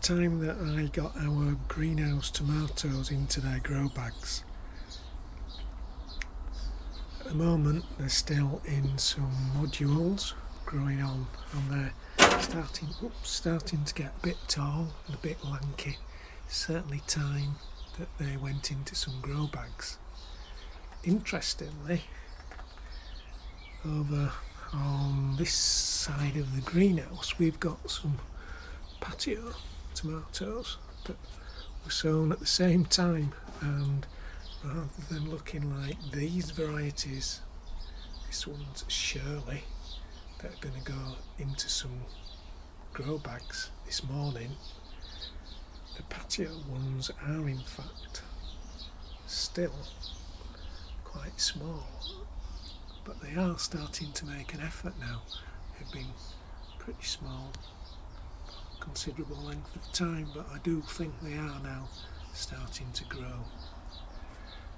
time that I got our greenhouse tomatoes into their grow bags. At the moment they're still in some modules growing on, and they're starting to get a bit tall and a bit lanky. Certainly time that they went into some grow bags. Interestingly, over on this side of the greenhouse we've got some patio tomatoes that were sown at the same time, and rather than looking like these varieties, this one's Shirley, that are going to go into some grow bags this morning. The patio ones are in fact still quite small, but they are starting to make an effort now. They've been pretty small for a considerable length of time, but I do think they are now starting to grow.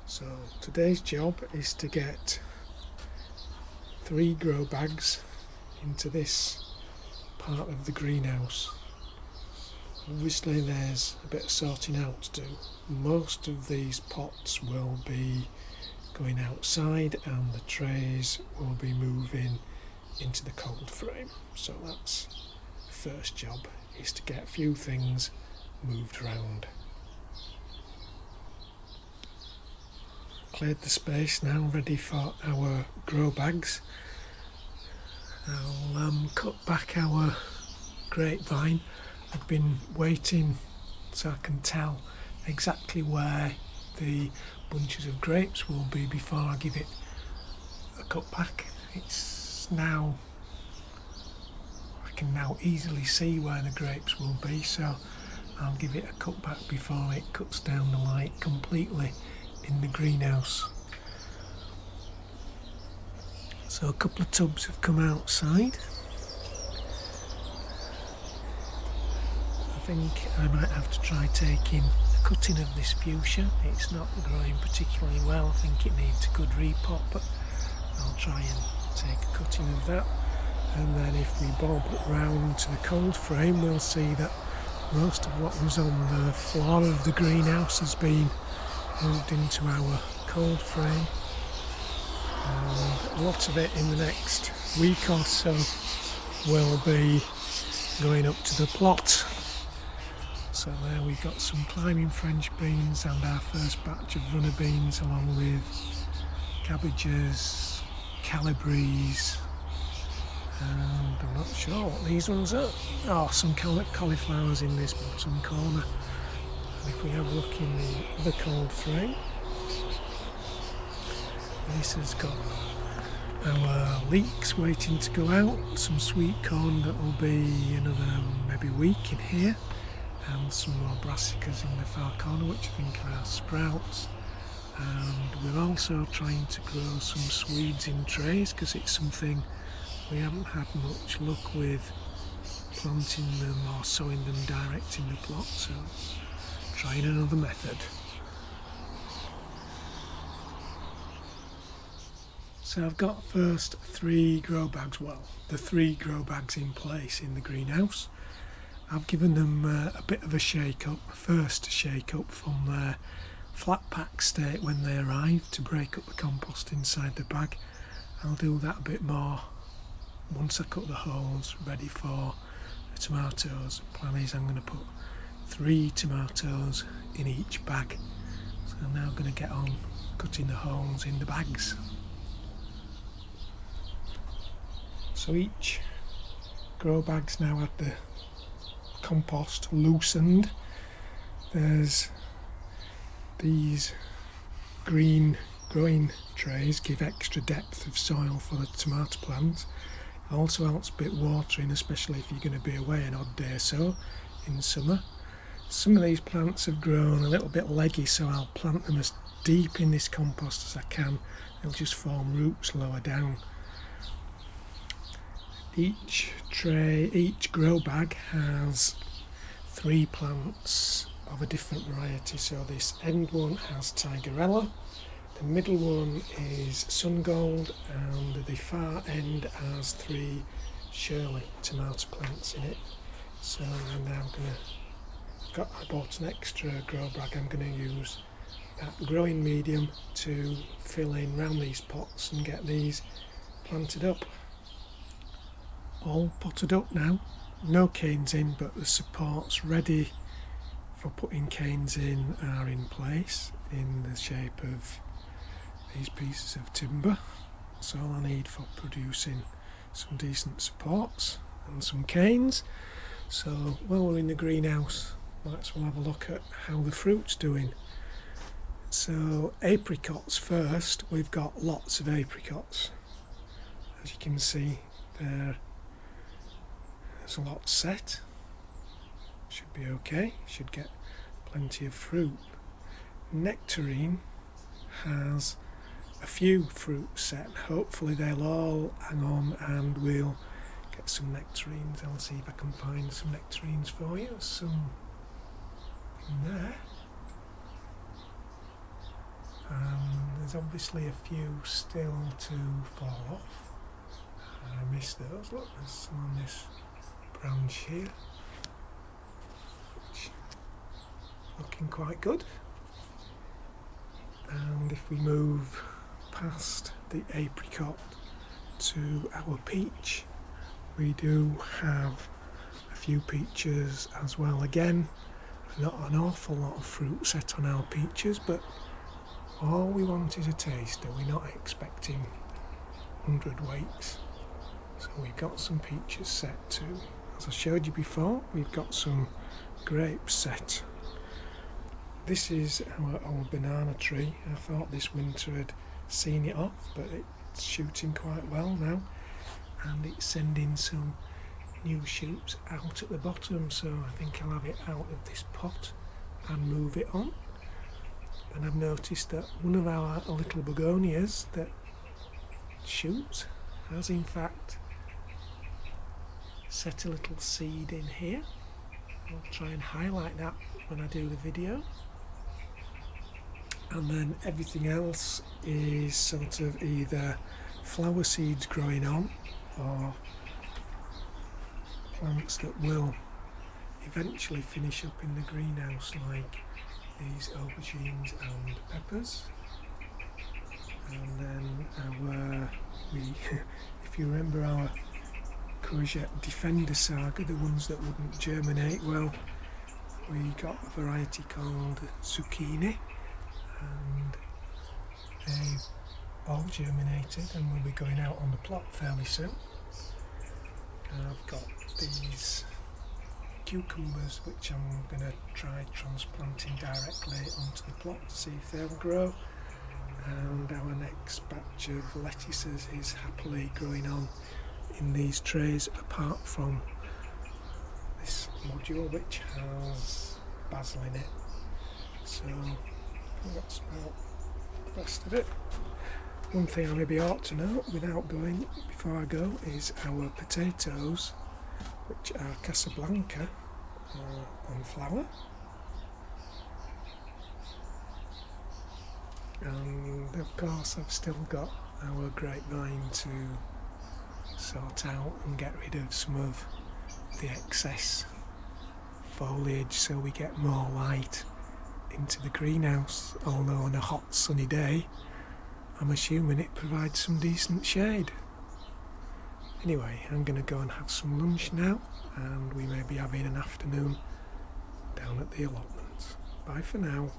So today's job is to get 3 grow bags into this part of the greenhouse. Obviously there's a bit of sorting out to do. Most of these pots will be going outside and the trays will be moving into the cold frame. So that's the first job, is to get a few things moved around. Cleared the space now, ready for our grow bags. I'll cut back our grapevine. I've been waiting so I can tell exactly where the bunches of grapes will be before I give it a cut back. It's now, I can now easily see where the grapes will be, so I'll give it a cut back before it cuts down the light completely in the greenhouse. So a couple of tubs have come outside. I think I might have to try taking a cutting of this fuchsia. It's not growing particularly well. I think it needs a good repot, but I'll try and take a cutting of that. And then if we bob round to the cold frame, we'll see that most of what was on the floor of the greenhouse has been moved into our cold frame. And a lot of it in the next week or so will be going up to the plot. So there we've got some climbing French beans and our first batch of runner beans, along with cabbages, calibres, and I'm not sure what these ones are. Oh, some cauliflowers in this bottom corner. And if we have a look in the other cold frame, this has got our leeks waiting to go out, some sweet corn that will be another maybe week in here, and some more brassicas in the far corner, which I think are sprouts. And we're also trying to grow some Swedes in trays, because it's something we haven't had much luck with planting them or sowing them direct in the plot, so trying another method. So I've got first 3 grow bags, the 3 grow bags in place in the greenhouse. I've given them a bit of a first shake up from their flat pack state when they arrive, to break up the compost inside the bag. I'll do that a bit more once I cut the holes ready for the tomatoes. The plan is I'm going to put 3 tomatoes in each bag. So I'm now going to get on cutting the holes in the bags. So each grow bag's now had the compost loosened. There's these green growing trays give extra depth of soil for the tomato plants. It also helps a bit watering, especially if you're going to be away an odd day or so in summer. Some of these plants have grown a little bit leggy, so I'll plant them as deep in this compost as I can. They'll just form roots lower down. Each grow bag has 3 plants of a different variety. So this end one has Tigerella, the middle one is Sungold, and the far end has 3 Shirley tomato plants in it. So I'm now going to I bought an extra grow bag. I'm going to use that growing medium to fill in round these pots and get these planted up. All potted up now, no canes in, but the supports ready for putting canes in are in place in the shape of these pieces of timber. That's all I need for producing some decent supports and some canes. So while we're in the greenhouse, let's have a look at how the fruit's doing. So apricots first. We've got lots of apricots. As you can see, there's a lot set. Should be okay, should get plenty of fruit. Nectarine has a few fruits set. Hopefully they'll all hang on and we'll get some nectarines. I'll see if I can find some nectarines for you. Some in there. There's obviously a few still to fall off. I missed those. Look, there's some on this branch here, which looking quite good. And if we move past the apricot to our peach, we do have a few peaches as well. Again, not an awful lot of fruit set on our peaches, but all we want is a taster. We're not expecting 100 weights. So we've got some peaches set too. As I showed you before, we've got some grapes set. This is our old banana tree. I thought this winter had seen it off, but it's shooting quite well now, and it's sending some new shoots out at the bottom, so I think I'll have it out of this pot and move it on. And I've noticed that one of our little begonias that shoots has in fact set a little seed in here. I'll try and highlight that when I do the video. And then everything else is sort of either flower seeds growing on or plants that will eventually finish up in the greenhouse, like these aubergines and peppers. And then if you remember our courgette defender saga, the ones that wouldn't germinate, well, we got a variety called zucchini, and they've all germinated and will be going out on the plot fairly soon. And I've got these cucumbers which I'm going to try transplanting directly onto the plot to see if they'll grow, and our next batch of lettuces is happily growing on in these trays, apart from this module which has basil in it. So that's about the rest of it. One thing I maybe ought to know without going, before I go, is our potatoes, which are Casablanca, on flower. And of course I've still got our grapevine to sort out and get rid of some of the excess foliage so we get more light into the greenhouse, although on a hot sunny day I'm assuming it provides some decent shade. Anyway, I'm going to go and have some lunch now, and we may be having an afternoon down at the allotments. Bye for now.